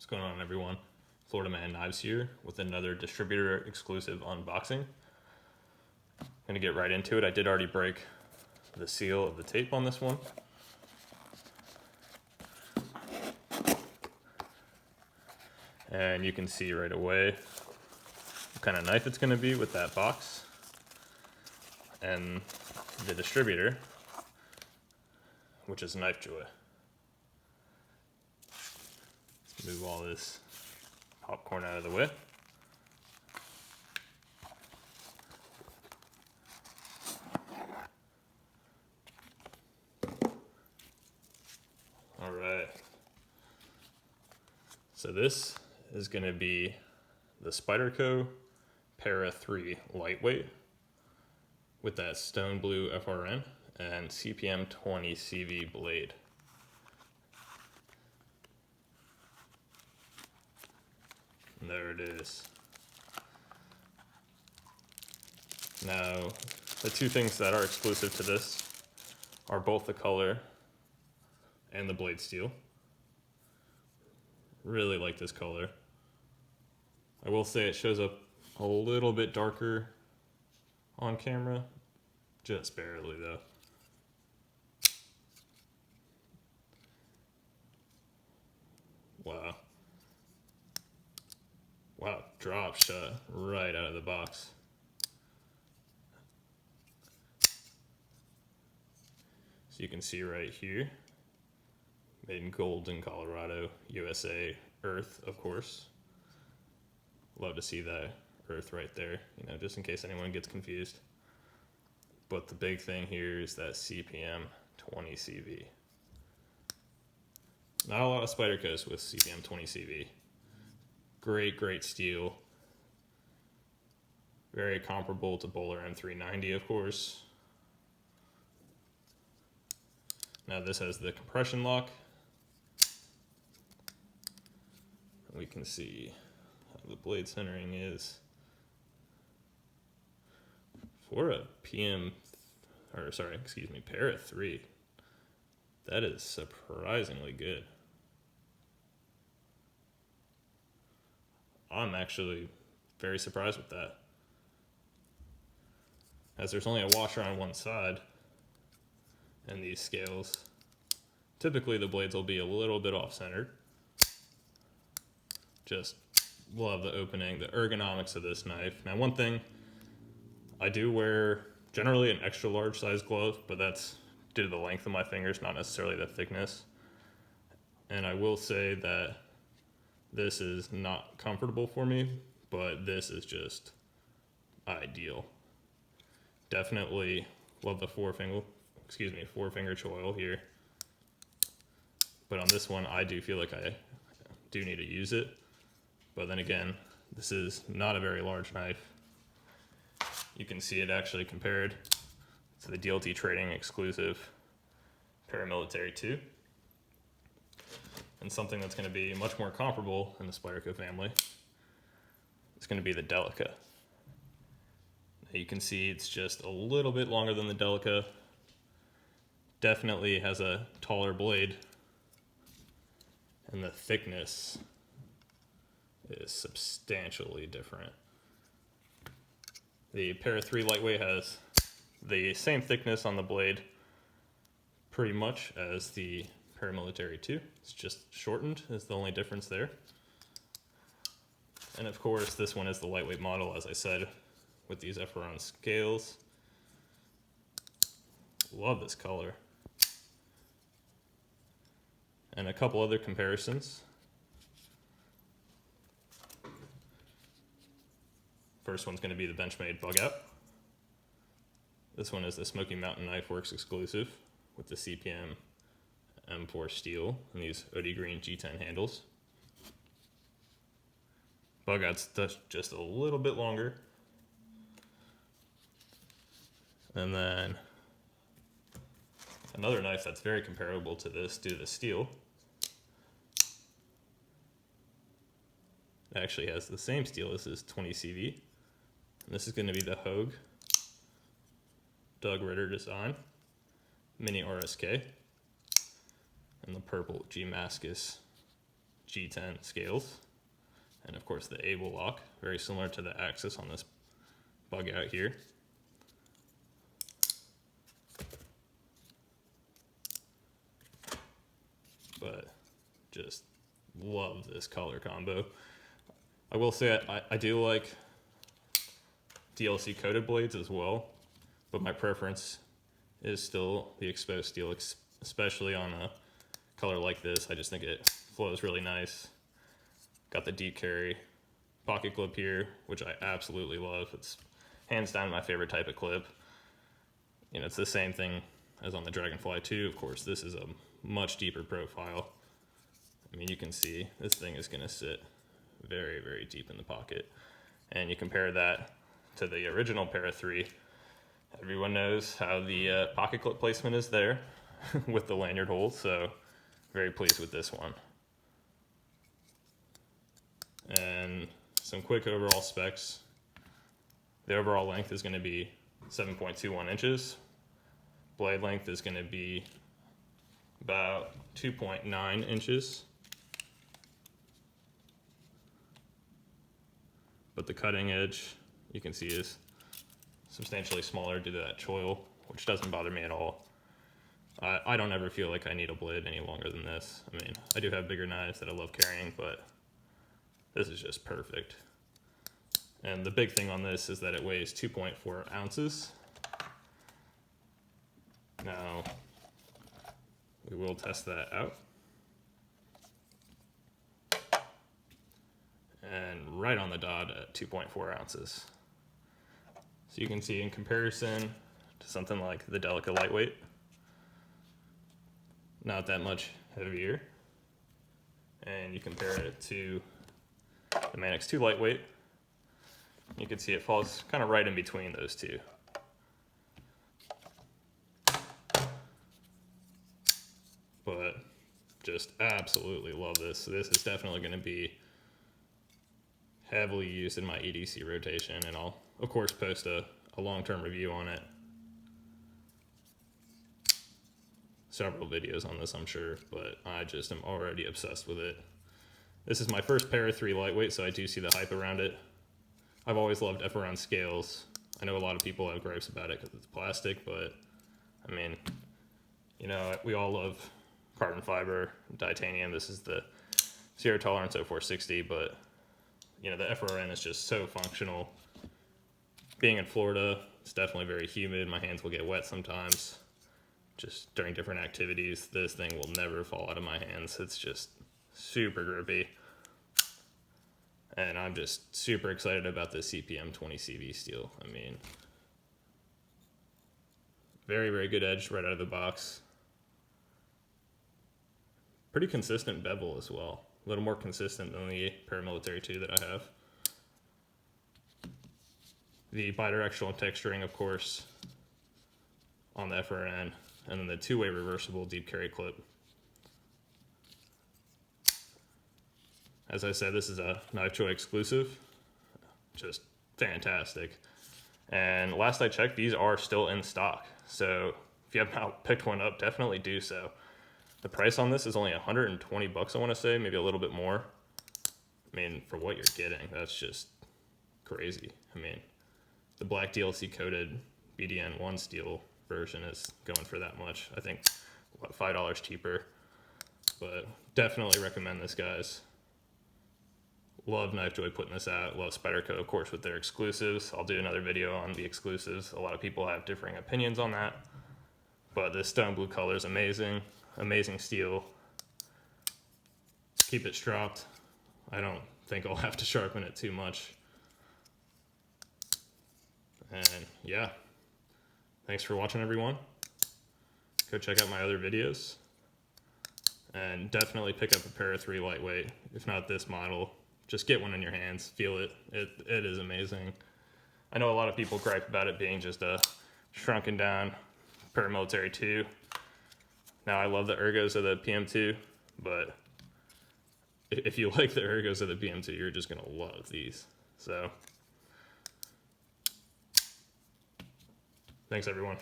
What's going on, everyone? Florida Man Knives here with another distributor exclusive unboxing. I'm gonna get right into it. I did already break the seal of the tape on this one. And you can see right away what kind of knife it's gonna be with that box. And the distributor, which is Knifejoy. Let's move all this popcorn out of the way. All right. So this is going to be the Spyderco Para 3 lightweight with that stone blue FRN and CPM 20 CV blade. And there it is. Now, the two things that are exclusive to this are both the color and the blade steel. Really like this color. I will say it shows up a little bit darker on camera, just barely though. Wow. Wow, drop shot right out of the box. So you can see right here, made in Golden, Colorado, USA, Earth, of course. Love to see that Earth right there, you know, just in case anyone gets confused. But the big thing here is that CPM 20 CV. Not a lot of Spydercos with CPM 20 CV. Great steel. Very comparable to Bowler M390, of course. Now this has the compression lock. We can see how the blade centering is. For a Para 3, that is surprisingly good. I'm actually very surprised with that, as there's only a washer on one side, and these scales, typically the blades will be a little bit off-centered. Just love the opening, the ergonomics of this knife. Now, one thing, I do wear generally an extra large size glove, but that's due to the length of my fingers, not necessarily the thickness. And I will say that this is not comfortable for me, but this is just ideal. Definitely love the four finger choil here. But on this one, I do feel like I do need to use it. But then again, this is not a very large knife. You can see it actually compared to the DLT Trading exclusive Paramilitary 2. And something that's going to be much more comparable in the Spyderco family is going to be the Delica. Now you can see it's just a little bit longer than the Delica. Definitely has a taller blade. And the thickness is substantially different. The Para 3 lightweight has the same thickness on the blade pretty much as the Paramilitary 2. It's just shortened is the only difference there. And of course, this one is the lightweight model, as I said, with these FRN scales. Love this color. And a couple other comparisons. First one's going to be the Benchmade Bug Out. This one is the Smoky Mountain Knife Works exclusive with the CPM M4 steel and these OD green G10 handles. Bug Out's just a little bit longer. And then another knife that's very comparable to this due to the steel. It actually has the same steel. This is 20 CV. And this is going to be the Hogue Doug Ritter design Mini RSK and the purple G Mascus G10 scales. And of course the able lock, very similar to the axis on this bug out here. But just love this color combo. I will say I do like DLC coated blades as well, but my preference is still the exposed steel, especially on a color like this. I just think it flows really nice. Got the deep carry pocket clip here, which I absolutely love. It's hands down my favorite type of clip. You know, it's the same thing as on the Dragonfly 2. Of course, this is a much deeper profile. I mean, you can see this thing is going to sit very, very deep in the pocket. And you compare that to the original Para 3. Everyone knows how the pocket clip placement is there with the lanyard hole, so very pleased with this one. And some quick overall specs. The overall length is going to be 7.21 inches. Blade length is going to be about 2.9 inches. But the cutting edge, you can see, is substantially smaller due to that choil, which doesn't bother me at all. I don't ever feel like I need a blade any longer than this. I mean, I do have bigger knives that I love carrying, but this is just perfect. And the big thing on this is that it weighs 2.4 ounces. Now, we will test that out. And right on the dot at 2.4 ounces. So you can see in comparison to something like the Delica Lightweight, not that much heavier. And you compare it to the Manix 2 Lightweight, you can see it falls kind of right in between those two. But just absolutely love this. This is definitely going to be heavily used in my EDC rotation, and I'll of course post a long-term review on it. Several videos on this, I'm sure, but I just am already obsessed with it. This is my first Para 3 lightweight, so I do see the hype around it. I've always loved F-around scales. I know a lot of people have gripes about it because it's plastic, but I mean, you know, we all love carbon fiber, titanium. This is the zero tolerance 0460, but you know, the FRN is just so functional. Being in Florida, it's definitely very humid. My hands will get wet sometimes. Just during different activities, this thing will never fall out of my hands. It's just super grippy. And I'm just super excited about this CPM 20 CV steel. I mean, very, very good edge right out of the box. Pretty consistent bevel as well. A little more consistent than the Paramilitary 2 that I have. The bidirectional texturing, of course, on the FRN, and then the two-way reversible deep carry clip. As I said, this is a Knifejoy exclusive. Just fantastic. And last I checked, these are still in stock. So if you have not picked one up, definitely do so. The price on this is only 120 bucks, I want to say, maybe a little bit more. I mean, for what you're getting, that's just crazy. I mean, the black DLC coated BDN1 steel version is going for that much. I think, what, $5 cheaper. But definitely recommend this, guys. Love Knifejoy putting this out. Love Spyderco, of course, with their exclusives. I'll do another video on the exclusives. A lot of people have differing opinions on that. But this stone blue color is amazing. Amazing steel. Keep it stropped. I don't think I'll have to sharpen it too much. And yeah, thanks for watching, everyone. Go check out my other videos. And definitely pick up a Para 3 lightweight. If not this model, just get one in your hands. Feel it. It is amazing. I know a lot of people gripe about it being just a shrunken down Paramilitary 2. Now, I love the ergos of the PM2, but if you like the ergos of the PM2, you're just going to love these. So, thanks, everyone.